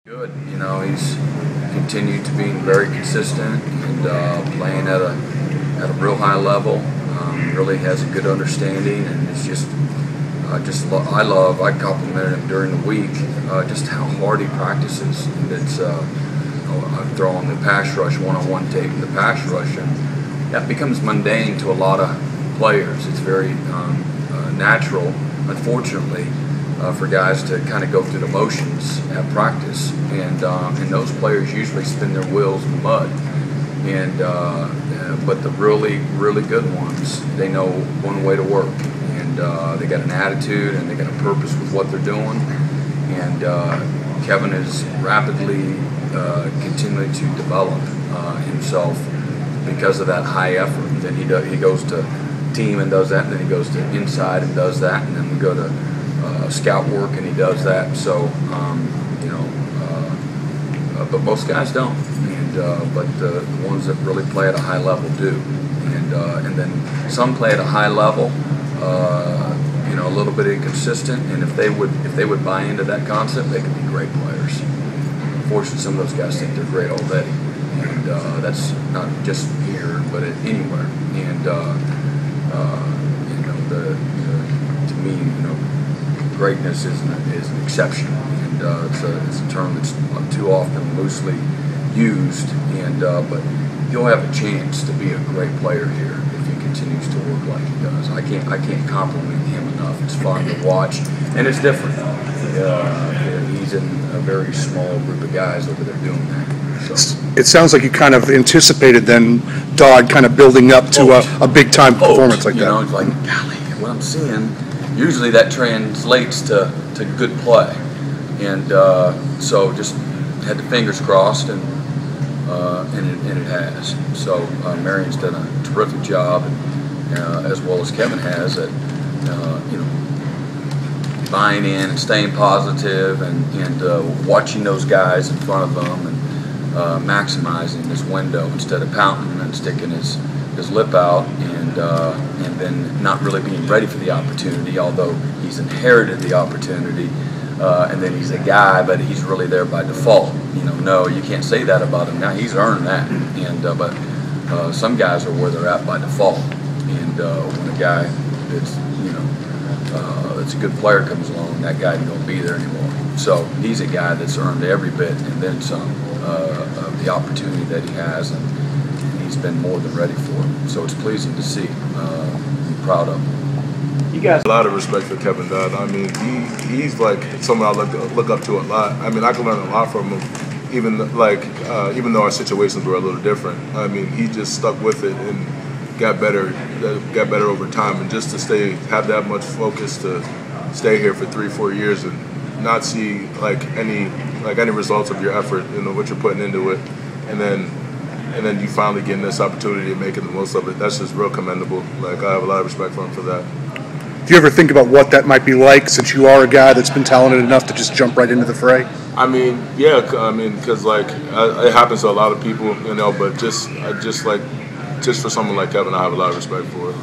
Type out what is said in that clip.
Good. You know, he's continued to be very consistent and playing at a real high level. Really has a good understanding, and it's I complimented him during the week just how hard he practices. And it's I'm throwing the pass rush, one-on-one tape in the pass rush, and that becomes mundane to a lot of players. It's very natural, unfortunately, for guys to kind of go through the motions at practice, and those players usually spin their wheels in the mud. And but the really good ones, they know one way to work, and they got an attitude and they got a purpose with what they're doing. And Kevin is rapidly continuing to develop himself because of that high effort. Then he goes to team and does that, and then he goes to inside and does that, and then we go to scout work and he does that. So but most guys don't, but the ones that really play at a high level do, and then some play at a high level, a little bit inconsistent, and if they would buy into that concept, they could be great players. Unfortunately, some of those guys think they're great already, and that's not just here, but anywhere. And to me, greatness is an exception, and it's a term that's too often loosely used. And but he'll have a chance to be a great player here if he continues to work like he does. I can't compliment him enough. It's fun to watch, and it's different. He's in a very small group of guys over there doing that. So. It sounds like you kind of anticipated then Dodd kind of building up to a big-time performance like that. It's like, golly, what I'm seeing, usually that translates to good play. And so just had the fingers crossed, and it has. So Marion's done a terrific job, as well as Kevin has, at buying in and staying positive, and watching those guys in front of them, and maximizing this window instead of pouting and sticking his lip out, and then not really being ready for the opportunity, although he's inherited the opportunity, and then he's a guy, but he's really there by default. No, you can't say that about him now. He's earned that, and but some guys are where they're at by default, and when a guy that's that's a good player comes along, that guy ain't gonna be there anymore. So he's a guy that's earned every bit and then some of the opportunity that he has, and he's been more than ready for it. So it's pleasing to see. I'm proud of him. You guys, a lot of respect for Kevin Dodd. I mean, he's like someone I look up to a lot. I mean, I can learn a lot from him, even though our situations were a little different. I mean, he just stuck with it and got better over time, and just to have that much focus to stay here for 3-4 years and not see any results of your effort, what you're putting into it, and then you finally getting this opportunity and making the most of it. That's just real commendable. Like, I have a lot of respect for him for that. Do you ever think about what that might be like, since you are a guy that's been talented enough to just jump right into the fray? I mean, yeah. I mean, because it happens to a lot of people, but just for someone like Kevin, I have a lot of respect for it.